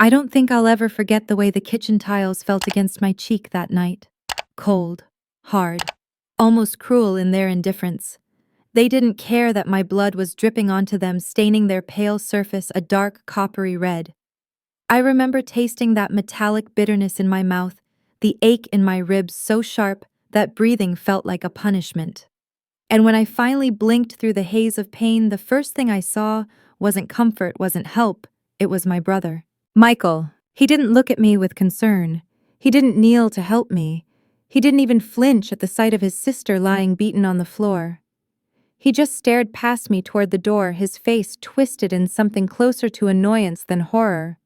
I don't think I'll ever forget the way the kitchen tiles felt against my cheek that night. Cold, hard, almost cruel in their indifference. They didn't care that my blood was dripping onto them, staining their pale surface a dark coppery red. I remember tasting that metallic bitterness in my mouth, the ache in my ribs so sharp that breathing felt like a punishment. And when I finally blinked through the haze of pain, the first thing I saw wasn't comfort, wasn't help, it was my brother. Michael. He didn't look at me with concern. He didn't kneel to help me. He didn't even flinch at the sight of his sister lying beaten on the floor. He just stared past me toward the door, his face twisted in something closer to annoyance than horror.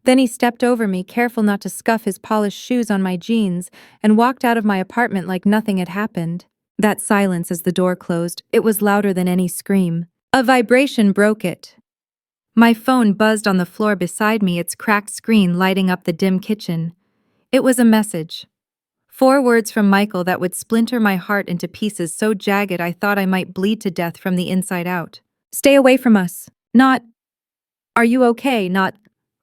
Then he stepped over me, careful not to scuff his polished shoes on my jeans, and walked out of my apartment like nothing had happened. That silence as the door closed, it was louder than any scream. A vibration broke it. My phone buzzed on the floor beside me, its cracked screen lighting up the dim kitchen. It was a message. 4 words from Michael that would splinter my heart into pieces so jagged I thought I might bleed to death from the inside out. Stay away from us. Not, are you okay? Not,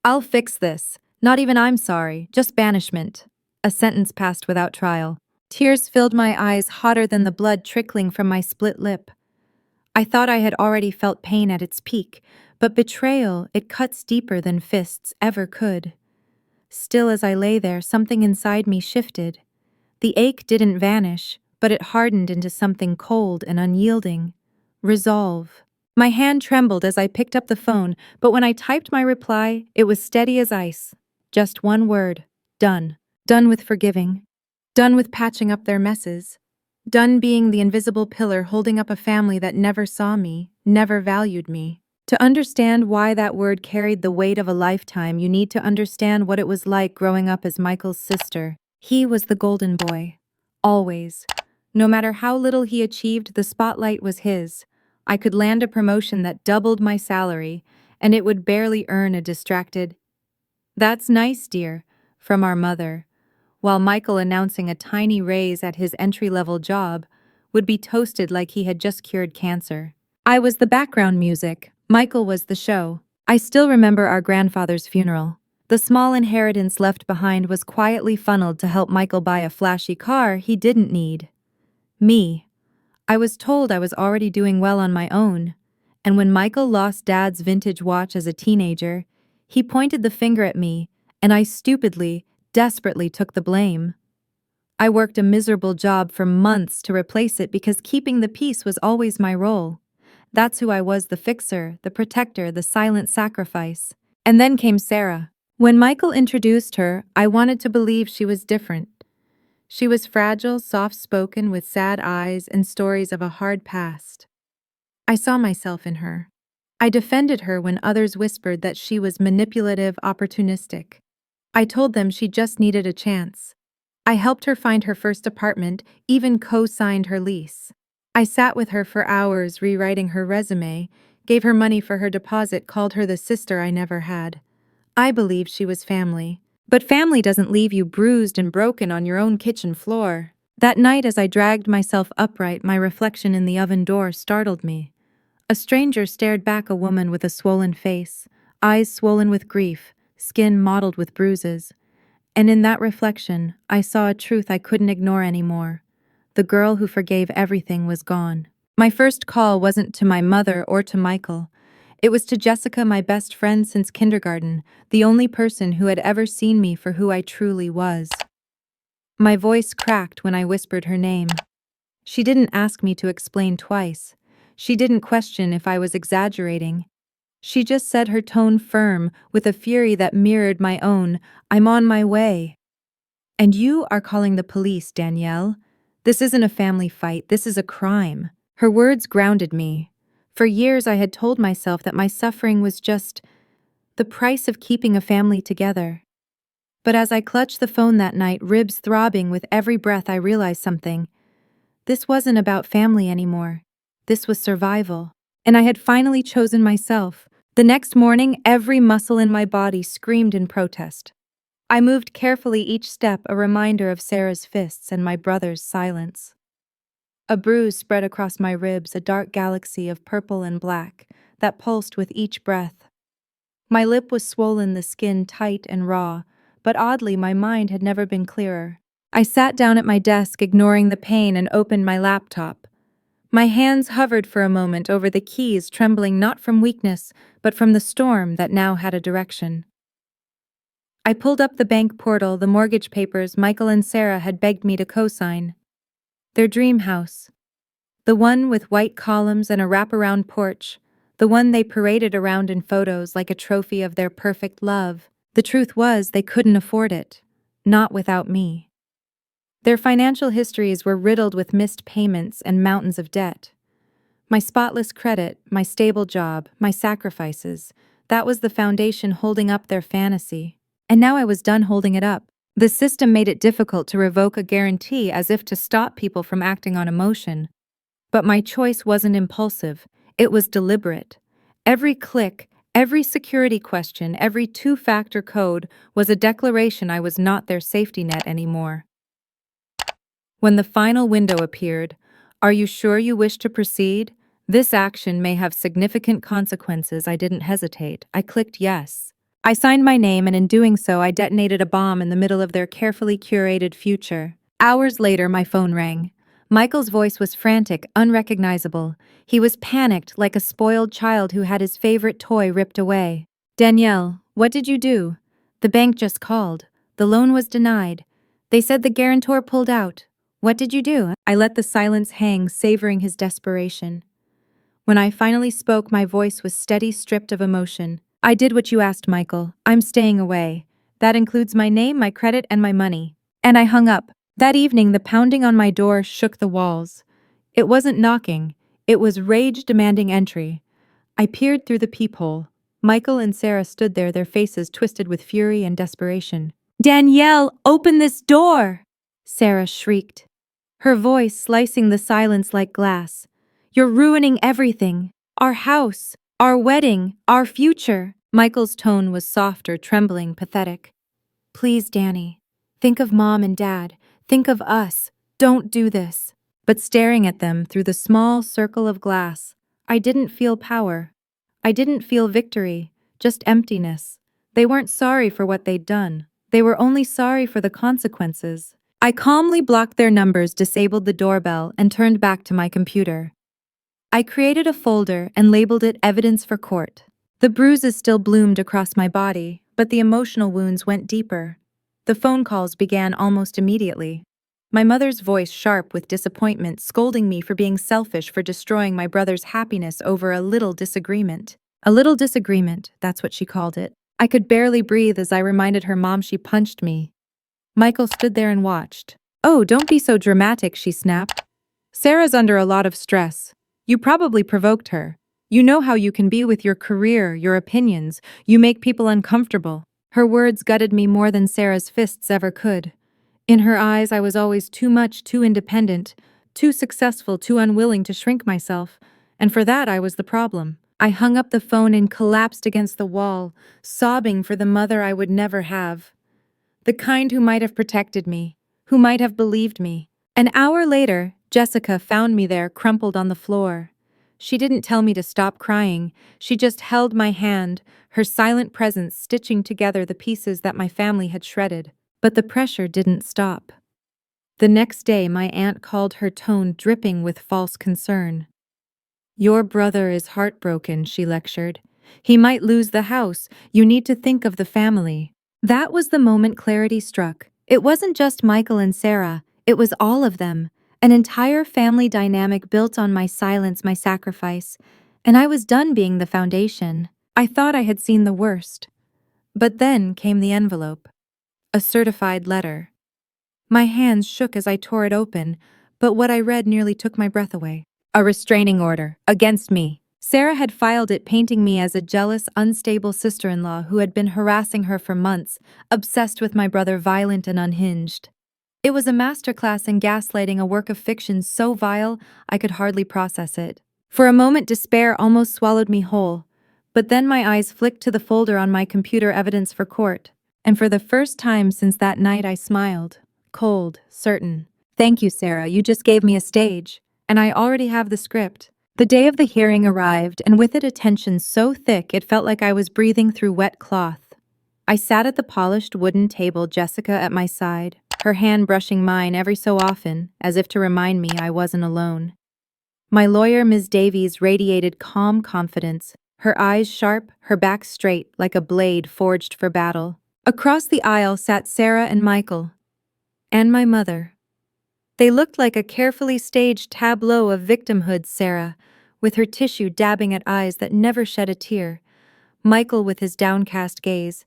I'll fix this. Not even I'm sorry, just banishment. A sentence passed without trial. Tears filled my eyes, hotter than the blood trickling from my split lip. I thought I had already felt pain at its peak, but betrayal, it cuts deeper than fists ever could. Still as I lay there, something inside me shifted. The ache didn't vanish, but it hardened into something cold and unyielding. Resolve. My hand trembled as I picked up the phone, but when I typed my reply, it was steady as ice. Just one word. Done. Done with forgiving. Done with patching up their messes. Done being the invisible pillar holding up a family that never saw me, never valued me. To understand why that word carried the weight of a lifetime, you need to understand what it was like growing up as Michael's sister. He was the golden boy. Always. No matter how little he achieved, the spotlight was his. I could land a promotion that doubled my salary, and it would barely earn a distracted, "That's nice, dear," from our mother, while Michael, announcing a tiny raise at his entry-level job, would be toasted like he had just cured cancer. I was the background music. Michael was the show. I still remember our grandfather's funeral. The small inheritance left behind was quietly funneled to help Michael buy a flashy car he didn't need. Me. I was told I was already doing well on my own. And when Michael lost Dad's vintage watch as a teenager, he pointed the finger at me, and I stupidly, desperately took the blame. I worked a miserable job for months to replace it because keeping the peace was always my role. That's who I was, the fixer, the protector, the silent sacrifice. And then came Sarah. When Michael introduced her, I wanted to believe she was different. She was fragile, soft-spoken, with sad eyes and stories of a hard past. I saw myself in her. I defended her when others whispered that she was manipulative, opportunistic. I told them she just needed a chance. I helped her find her first apartment, even co-signed her lease. I sat with her for hours rewriting her resume, gave her money for her deposit, called her the sister I never had. I believed she was family. But family doesn't leave you bruised and broken on your own kitchen floor. That night, as I dragged myself upright, my reflection in the oven door startled me. A stranger stared back, a woman with a swollen face, eyes swollen with grief, skin mottled with bruises. And in that reflection, I saw a truth I couldn't ignore anymore. The girl who forgave everything was gone. My first call wasn't to my mother or to Michael. It was to Jessica, my best friend since kindergarten, the only person who had ever seen me for who I truly was. My voice cracked when I whispered her name. She didn't ask me to explain twice. She didn't question if I was exaggerating. She just said, her tone firm, with a fury that mirrored my own, "I'm on my way." "And you are calling the police, Danielle? This isn't a family fight, this is a crime." Her words grounded me. For years I had told myself that my suffering was just the price of keeping a family together. But as I clutched the phone that night, ribs throbbing with every breath, I realized something. This wasn't about family anymore. This was survival. And I had finally chosen myself. The next morning, every muscle in my body screamed in protest. I moved carefully, each step a reminder of Sarah's fists and my brother's silence. A bruise spread across my ribs, a dark galaxy of purple and black that pulsed with each breath. My lip was swollen, the skin tight and raw, but oddly, my mind had never been clearer. I sat down at my desk, ignoring the pain, and opened my laptop. My hands hovered for a moment over the keys, trembling not from weakness, but from the storm that now had a direction. I pulled up the bank portal, the mortgage papers Michael and Sarah had begged me to co-sign. Their dream house. The one with white columns and a wraparound porch. The one they paraded around in photos like a trophy of their perfect love. The truth was, they couldn't afford it. Not without me. Their financial histories were riddled with missed payments and mountains of debt. My spotless credit, my stable job, my sacrifices, that was the foundation holding up their fantasy. And now I was done holding it up. The system made it difficult to revoke a guarantee, as if to stop people from acting on emotion. But my choice wasn't impulsive, it was deliberate. Every click, every security question, every two-factor code was a declaration I was not their safety net anymore. When the final window appeared, "Are you sure you wish to proceed? This action may have significant consequences." I didn't hesitate. I clicked yes. I signed my name, and in doing so, I detonated a bomb in the middle of their carefully curated future. Hours later, my phone rang. Michael's voice was frantic, unrecognizable. He was panicked, like a spoiled child who had his favorite toy ripped away. "Danielle, what did you do?" "The bank just called. The loan was denied. They said the guarantor pulled out." "What did you do?" I let the silence hang, savoring his desperation. When I finally spoke, my voice was steady, stripped of emotion. "I did what you asked, Michael. I'm staying away. That includes my name, my credit, and my money." And I hung up. That evening, the pounding on my door shook the walls. It wasn't knocking. It was rage demanding entry. I peered through the peephole. Michael and Sarah stood there, their faces twisted with fury and desperation. "Danielle, open this door!" Sarah shrieked, her voice slicing the silence like glass. "You're ruining everything. Our house, our wedding, our future." Michael's tone was softer, trembling, pathetic. "Please, Danny. Think of Mom and Dad. Think of us. Don't do this." But staring at them through the small circle of glass, I didn't feel power. I didn't feel victory, just emptiness. They weren't sorry for what they'd done. They were only sorry for the consequences. I calmly blocked their numbers, disabled the doorbell, and turned back to my computer. I created a folder and labeled it Evidence for Court. The bruises still bloomed across my body, but the emotional wounds went deeper. The phone calls began almost immediately. My mother's voice sharp with disappointment, scolding me for being selfish, for destroying my brother's happiness over a little disagreement. A little disagreement, that's what she called it. I could barely breathe as I reminded her mom she punched me. Michael stood there and watched. "Oh, don't be so dramatic," she snapped. "Sarah's under a lot of stress. You probably provoked her. You know how you can be with your career, your opinions. You make people uncomfortable." Her words gutted me more than Sarah's fists ever could. In her eyes, I was always too much, too independent, too successful, too unwilling to shrink myself. And for that, I was the problem. I hung up the phone and collapsed against the wall, sobbing for the mother I would never have. The kind who might have protected me, who might have believed me. An hour later, Jessica found me there, crumpled on the floor. She didn't tell me to stop crying. She just held my hand, her silent presence stitching together the pieces that my family had shredded. But the pressure didn't stop. The next day, my aunt called, her tone dripping with false concern. "Your brother is heartbroken," she lectured. "He might lose the house. You need to think of the family." That was the moment clarity struck. It wasn't just Michael and Sarah, it was all of them. An entire family dynamic built on my silence, my sacrifice. And I was done being the foundation. I thought I had seen the worst. But then came the envelope. A certified letter. My hands shook as I tore it open, but what I read nearly took my breath away. A restraining order, against me. Sarah had filed it, painting me as a jealous, unstable sister-in-law who had been harassing her for months, obsessed with my brother, violent and unhinged. It was a masterclass in gaslighting, a work of fiction so vile I could hardly process it. For a moment, despair almost swallowed me whole, but then my eyes flicked to the folder on my computer, Evidence for Court. And for the first time since that night, I smiled. Cold, certain. "Thank you, Sarah, you just gave me a stage. And I already have the script. The day of the hearing arrived, and with it a tension so thick it felt like I was breathing through wet cloth. I sat at the polished wooden table, Jessica at my side, her hand brushing mine every so often, as if to remind me I wasn't alone. My lawyer, Ms. Davies, radiated calm confidence, her eyes sharp, her back straight, like a blade forged for battle. Across the aisle sat Sarah and Michael, and my mother. They looked like a carefully staged tableau of victimhood, Sarah, with her tissue dabbing at eyes that never shed a tear, Michael with his downcast gaze,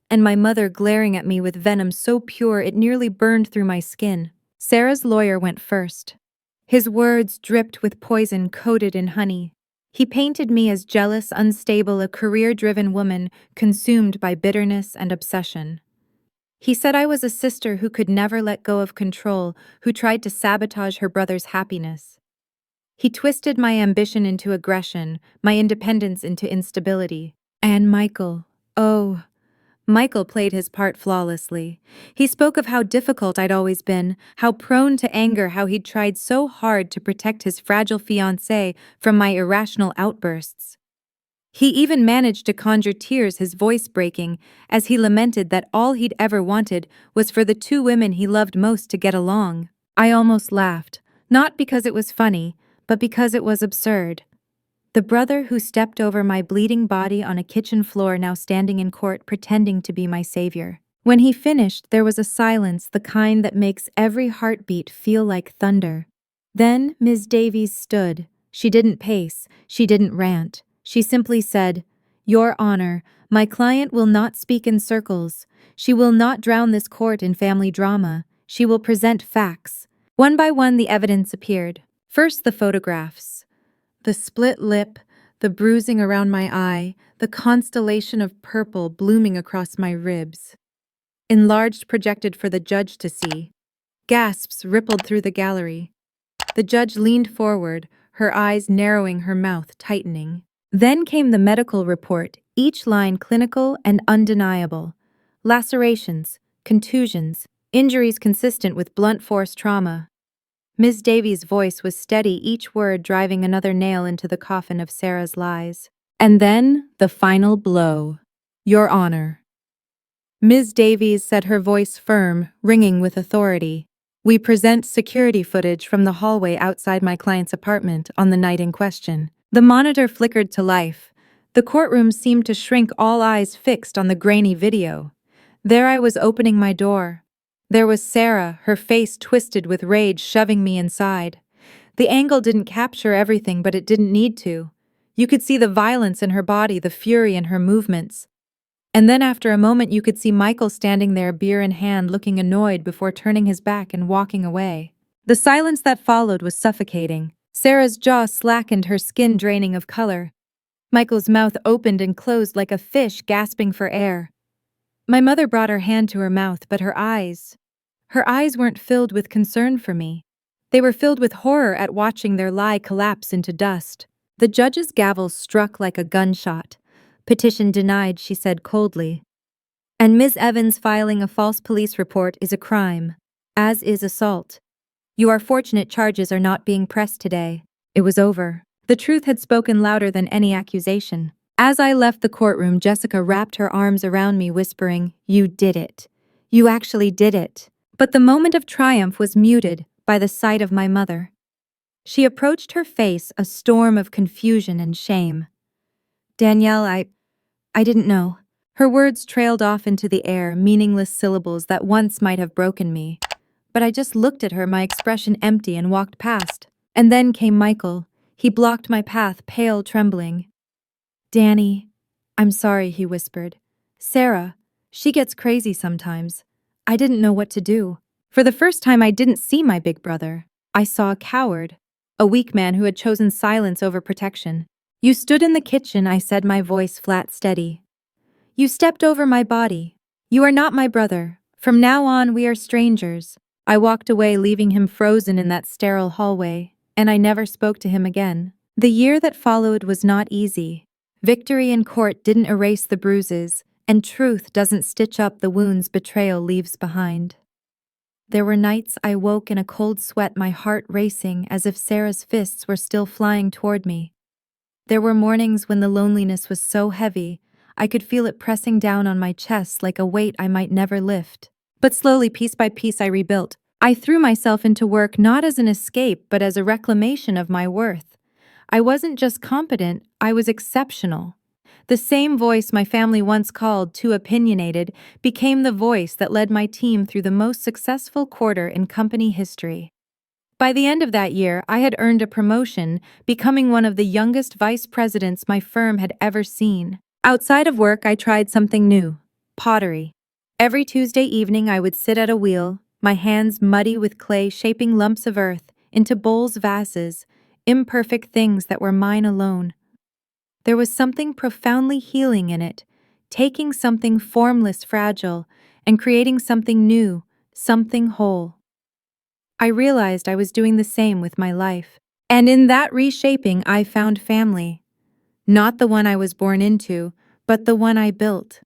and my mother glaring at me with venom so pure it nearly burned through my skin. Sarah's lawyer went first. His words dripped with poison coated in honey. He painted me as jealous, unstable, a career-driven woman consumed by bitterness and obsession. He said I was a sister who could never let go of control, who tried to sabotage her brother's happiness. He twisted my ambition into aggression, my independence into instability. And Michael, oh, Michael played his part flawlessly. He spoke of how difficult I'd always been, how prone to anger, how he'd tried so hard to protect his fragile fiancée from my irrational outbursts. He even managed to conjure tears, his voice breaking, as he lamented that all he'd ever wanted was for the two women he loved most to get along. I almost laughed, not because it was funny, but because it was absurd. The brother who stepped over my bleeding body on a kitchen floor now standing in court pretending to be my savior. When he finished, there was a silence, the kind that makes every heartbeat feel like thunder. Then Ms. Davies stood. She didn't pace, she didn't rant. She simply said, "Your Honor, my client will not speak in circles. She will not drown this court in family drama. She will present facts." One by one the evidence appeared. First the photographs. The split lip, the bruising around my eye, the constellation of purple blooming across my ribs. Enlarged, projected for the judge to see. Gasps rippled through the gallery. The judge leaned forward, her eyes narrowing, her mouth tightening. Then came the medical report, each line clinical and undeniable. Lacerations, contusions, injuries consistent with blunt force trauma. Ms. Davies' voice was steady, each word driving another nail into the coffin of Sarah's lies. And then, the final blow. "Your Honor." Ms. Davies said, her voice firm, ringing with authority. "We present security footage from the hallway outside my client's apartment on the night in question." The monitor flickered to life. The courtroom seemed to shrink, all eyes fixed on the grainy video. There I was opening my door. There was Sarah, her face twisted with rage, shoving me inside. The angle didn't capture everything, but it didn't need to. You could see the violence in her body, the fury in her movements. And then after a moment you could see Michael standing there, beer in hand, looking annoyed before turning his back and walking away. The silence that followed was suffocating. Sarah's jaw slackened, her skin draining of color. Michael's mouth opened and closed like a fish gasping for air. My mother brought her hand to her mouth, but her eyes weren't filled with concern for me. They were filled with horror at watching their lie collapse into dust. The judge's gavel struck like a gunshot. "Petition denied," she said coldly. "And Ms. Evans filing a false police report is a crime, as is assault. You are fortunate charges are not being pressed today." It was over. The truth had spoken louder than any accusation. As I left the courtroom, Jessica wrapped her arms around me, whispering, "You did it. You actually did it." But the moment of triumph was muted by the sight of my mother. She approached, her face a storm of confusion and shame. "Danielle, I didn't know." Her words trailed off into the air, meaningless syllables that once might have broken me. But I just looked at her, my expression empty, and walked past. And then came Michael. He blocked my path, pale, trembling. "Danny, I'm sorry," he whispered. "Sarah, she gets crazy sometimes. I didn't know what to do." For the first time, I didn't see my big brother. I saw a coward, a weak man who had chosen silence over protection. "You stood in the kitchen," I said, my voice flat, steady. "You stepped over my body. You are not my brother. From now on, we are strangers." I walked away, leaving him frozen in that sterile hallway, and I never spoke to him again. The year that followed was not easy. Victory in court didn't erase the bruises, and truth doesn't stitch up the wounds betrayal leaves behind. There were nights I woke in a cold sweat, my heart racing as if Sarah's fists were still flying toward me. There were mornings when the loneliness was so heavy, I could feel it pressing down on my chest like a weight I might never lift. But slowly, piece by piece, I rebuilt. I threw myself into work not as an escape, but as a reclamation of my worth. I wasn't just competent, I was exceptional. The same voice my family once called too opinionated became the voice that led my team through the most successful quarter in company history. By the end of that year, I had earned a promotion, becoming one of the youngest vice presidents my firm had ever seen. Outside of work, I tried something new: pottery. Every Tuesday evening, I would sit at a wheel, my hands muddy with clay, shaping lumps of earth into bowls, vases, imperfect things that were mine alone. There was something profoundly healing in it, taking something formless, fragile, and creating something new, something whole. I realized I was doing the same with my life. And in that reshaping, I found family. Not the one I was born into, but the one I built.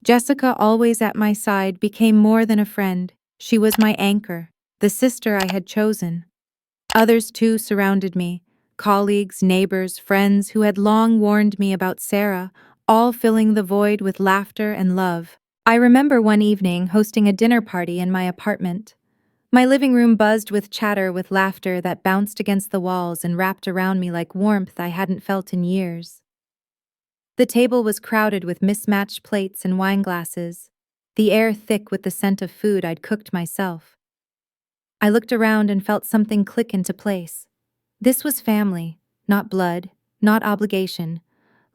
Jessica, always at my side, became more than a friend. She was my anchor, the sister I had chosen. Others too surrounded me, colleagues, neighbors, friends who had long warned me about Sarah, all filling the void with laughter and love. I remember one evening hosting a dinner party in my apartment. My living room buzzed with chatter, with laughter that bounced against the walls and wrapped around me like warmth I hadn't felt in years. The table was crowded with mismatched plates and wine glasses, the air thick with the scent of food I'd cooked myself. I looked around and felt something click into place. This was family, not blood, not obligation.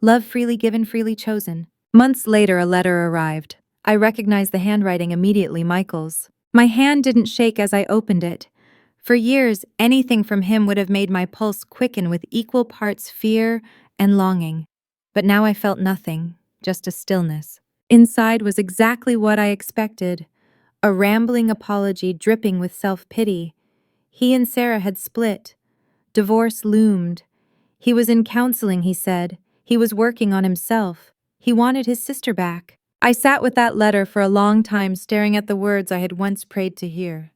Love freely given, freely chosen. Months later, a letter arrived. I recognized the handwriting immediately, Michael's. My hand didn't shake as I opened it. For years, anything from him would have made my pulse quicken with equal parts fear and longing. But now I felt nothing, just a stillness. Inside was exactly what I expected: a rambling apology dripping with self-pity. He and Sarah had split. Divorce loomed. He was in counseling, he said. He was working on himself. He wanted his sister back. I sat with that letter for a long time, staring at the words I had once prayed to hear.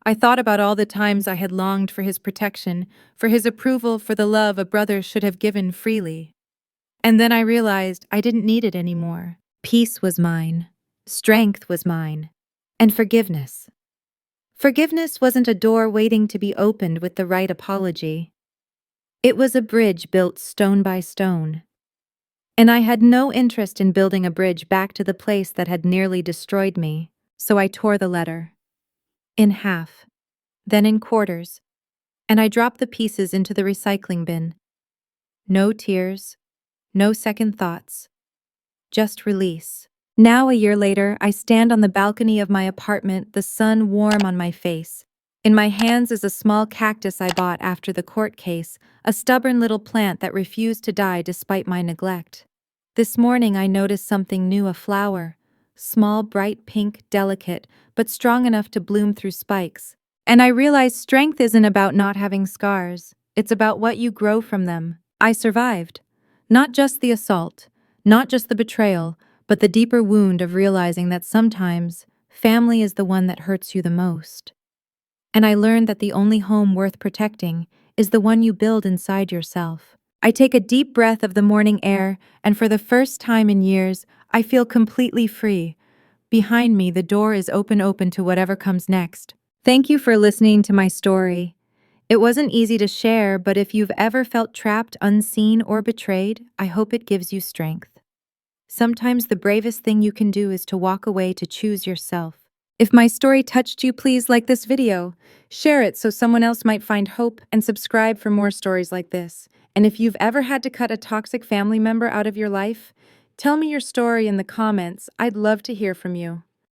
I thought about all the times I had longed for his protection, for his approval, for the love a brother should have given freely. And then I realized I didn't need it anymore. Peace was mine. Strength was mine. And forgiveness. Forgiveness wasn't a door waiting to be opened with the right apology. It was a bridge built stone by stone. And I had no interest in building a bridge back to the place that had nearly destroyed me, so I tore the letter. In half, then in quarters, and I dropped the pieces into the recycling bin. No tears, no second thoughts, just release. Now, a year later, I stand on the balcony of my apartment, the sun warm on my face. In my hands is a small cactus I bought after the court case, a stubborn little plant that refused to die despite my neglect. This morning I noticed something new, a flower. Small, bright pink, delicate, but strong enough to bloom through spikes. And I realized strength isn't about not having scars. It's about what you grow from them. I survived. Not just the assault, not just the betrayal, but the deeper wound of realizing that sometimes family is the one that hurts you the most. And I learned that the only home worth protecting is the one you build inside yourself. I take a deep breath of the morning air, and for the first time in years, I feel completely free. Behind me, the door is open to whatever comes next. Thank you for listening to my story. It wasn't easy to share, but if you've ever felt trapped, unseen, or betrayed, I hope it gives you strength. Sometimes the bravest thing you can do is to walk away, to choose yourself. If my story touched you, please like this video, share it so someone else might find hope, and subscribe for more stories like this. And if you've ever had to cut a toxic family member out of your life, tell me your story in the comments. I'd love to hear from you.